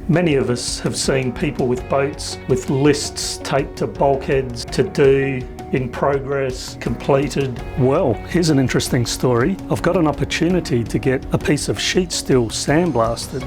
Many of us have seen people with boats with lists taped to bulkheads, to do, in progress, completed. Well, here's an interesting story. I've got an opportunity to get a piece of sheet steel sandblasted.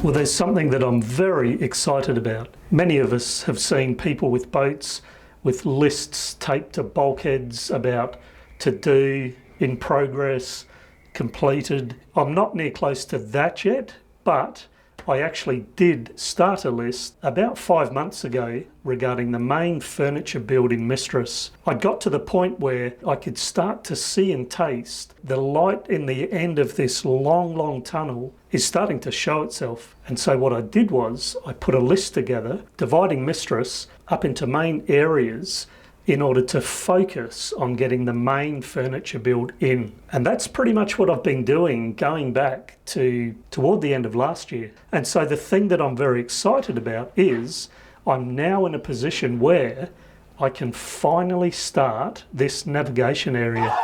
Well, there's something that I'm very excited about. Many of us have seen people with boats with lists taped to bulkheads about to do, in progress, completed. I'm not near close to that yet, but I actually did start a list about 5 months ago regarding the main furniture build in Mistress. I got to the point where I could start to see and taste the light in the end of this long tunnel is starting to show itself. And so what I did was I put a list together dividing Mistress up into main areas in order to focus on getting the main furniture build in. And that's pretty much what I've been doing going back toward the end of last year. And so the thing that I'm very excited about is I'm now in a position where I can finally start this navigation area.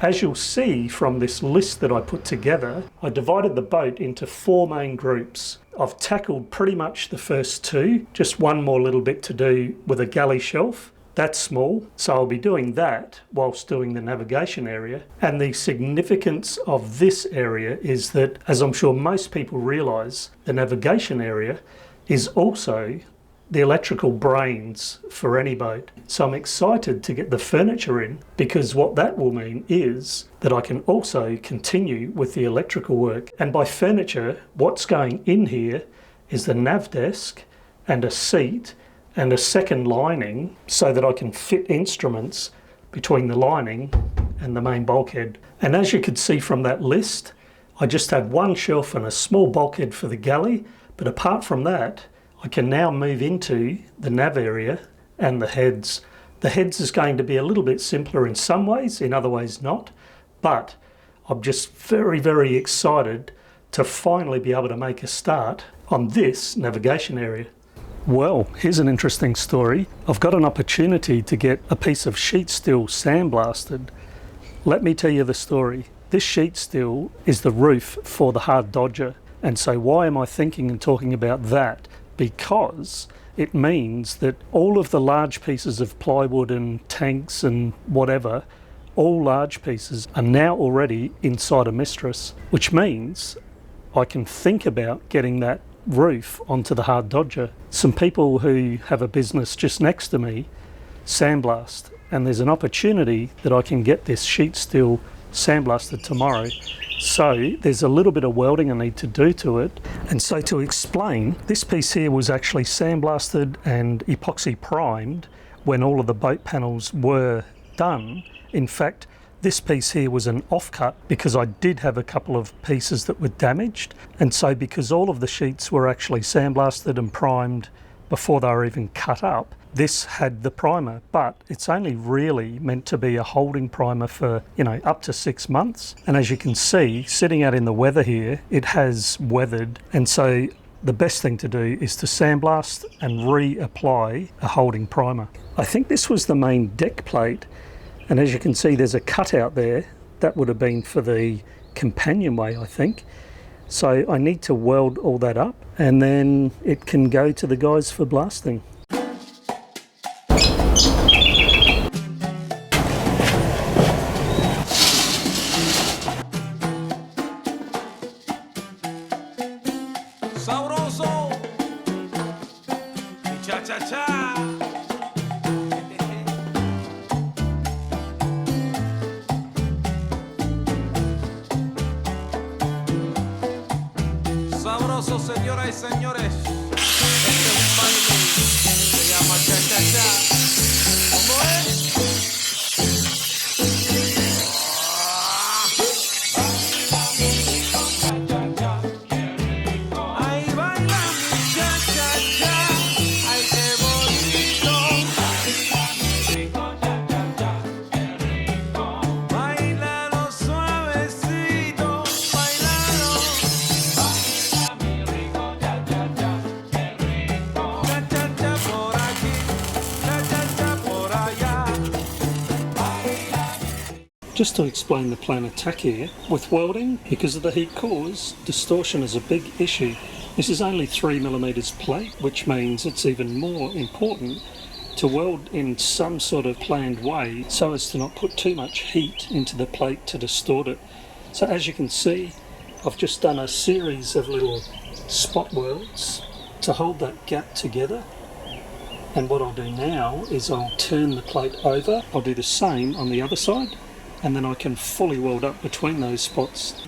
As you'll see from this list that I put together, I divided the boat into 4 main groups. I've tackled pretty much the first 2, just one more little bit to do with a galley shelf. That's small, so I'll be doing that whilst doing the navigation area. And the significance of this area is that, as I'm sure most people realise, the navigation area is also the electrical brains for any boat. So I'm excited to get the furniture in, because what that will mean is that I can also continue with the electrical work. And by furniture, what's going in here is the nav desk and a seat and a second lining so that I can fit instruments between the lining and the main bulkhead. And as you could see from that list, I just have one shelf and a small bulkhead for the galley, but apart from that, I can now move into the nav area and the heads. The heads is going to be a little bit simpler in some ways, in other ways not, but I'm just very excited to finally be able to make a start on this navigation area. Well, here's an interesting story. I've got an opportunity to get a piece of sheet steel sandblasted. Let me tell you the story. This sheet steel is the roof for the hard dodger. And so why am I thinking and talking about that? Because it means that all of the large pieces of plywood and tanks and whatever, all large pieces are now already inside a Mistress, which means I can think about getting that roof onto the hard dodger. Some people who have a business just next to me sandblast, and there's an opportunity that I can get this sheet steel sandblasted tomorrow. So there's a little bit of welding I need to do to it. And so to explain, this piece here was actually sandblasted and epoxy primed when all of the boat panels were done. In fact, this piece here was an offcut because I did have a couple of pieces that were damaged. And so because all of the sheets were actually sandblasted and primed before they were even cut up, this had the primer, but it's only really meant to be a holding primer for, up to 6 months. And as you can see, sitting out in the weather here, it has weathered. And so the best thing to do is to sandblast and reapply a holding primer. I think this was the main deck plate. And as you can see, there's a cutout there. That would have been for the companionway, I think. So I need to weld all that up and then it can go to the guys for blasting. Sabroso, cha-cha-cha. Sabroso, señoras y señores. Este es un baile, se llama cha-cha-cha. ¿Cómo es? Baila los Just to explain the plan of attack here, with welding, because of the heat cores, distortion is a big issue. This is only 3mm plate, which means it's even more important to weld in some sort of planned way so as to not put too much heat into the plate to distort it. So as you can see, I've just done a series of little spot welds to hold that gap together. And what I'll do now is I'll turn the plate over. I'll do the same on the other side, and then I can fully weld up between those spots.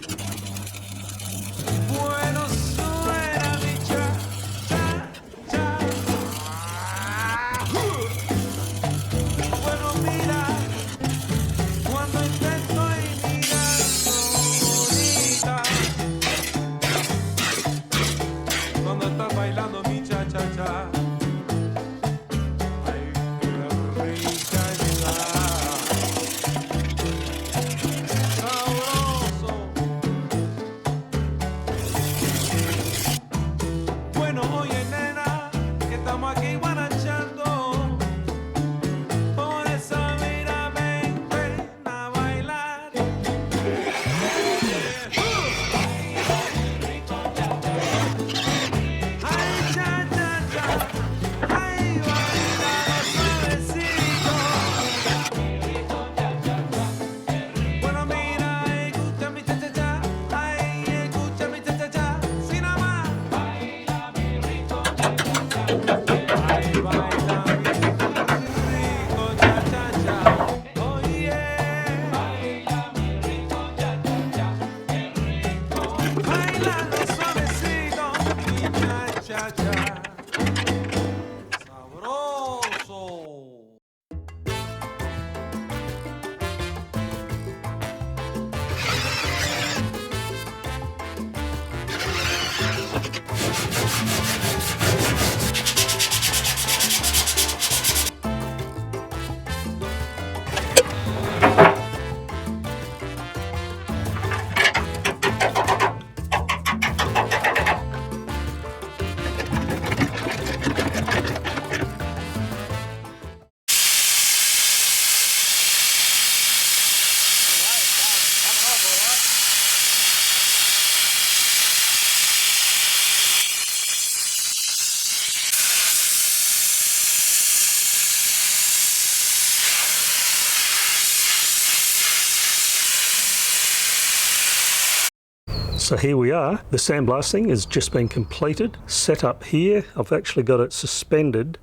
So here we are, the sandblasting has just been completed, set up here. I've actually got it suspended,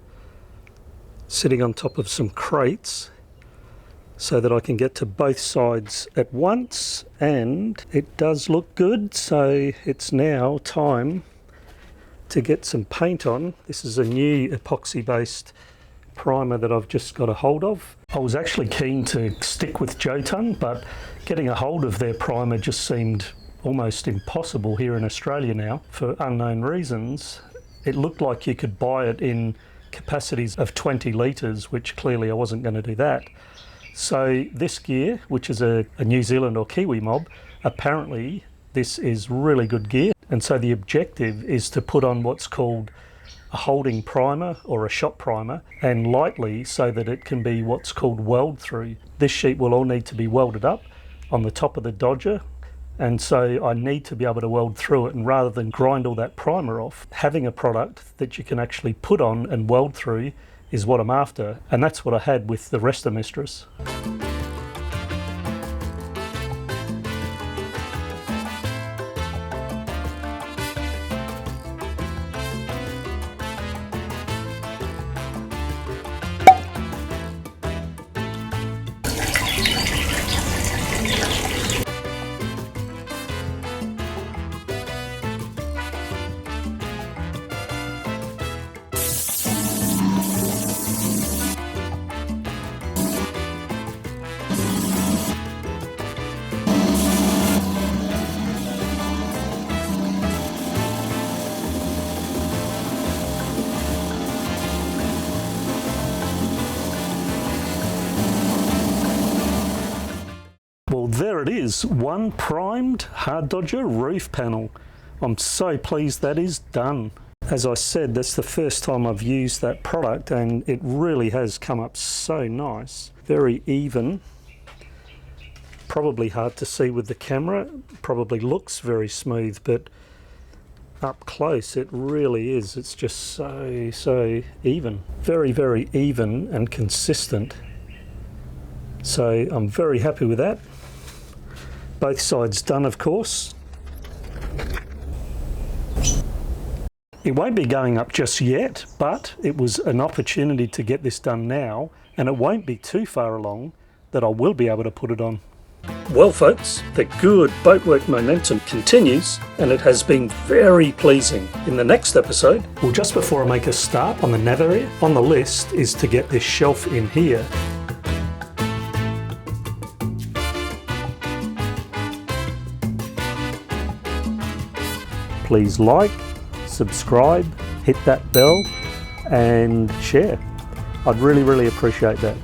sitting on top of some crates so that I can get to both sides at once, and it does look good. So it's now time to get some paint on. This is a new epoxy based primer that I've just got a hold of. I was actually keen to stick with Jotun, but getting a hold of their primer just seemed almost impossible here in Australia now for unknown reasons. It looked like you could buy it in capacities of 20 litres, which clearly I wasn't going to do that. So this gear, which is a New Zealand or Kiwi mob, apparently this is really good gear. And so the objective is to put on what's called a holding primer or a shot primer, and lightly, so that it can be what's called weld through. This sheet will all need to be welded up on the top of the Dodger, and so I need to be able to weld through it, and rather than grind all that primer off, having a product that you can actually put on and weld through is what I'm after, and that's what I had with the rest of Mistress. Well, there it is, one primed hard Dodger roof panel. I'm so pleased that is done. As I said, that's the first time I've used that product, and it really has come up so nice. Very even. probably hard to see with the camera, probably looks very smooth, but up close it really is. It's just so even. Very, very even and consistent. So I'm very happy with that. Both sides done, of course. It won't be going up just yet, but it was an opportunity to get this done now, and it won't be too far along that I will be able to put it on. Well folks, the good boatwork momentum continues, and it has been very pleasing. In the next episode, well, just before I make a start on the nav area, on the list is to get this shelf in here. Please like, subscribe, hit that bell and share. I'd really, really appreciate that.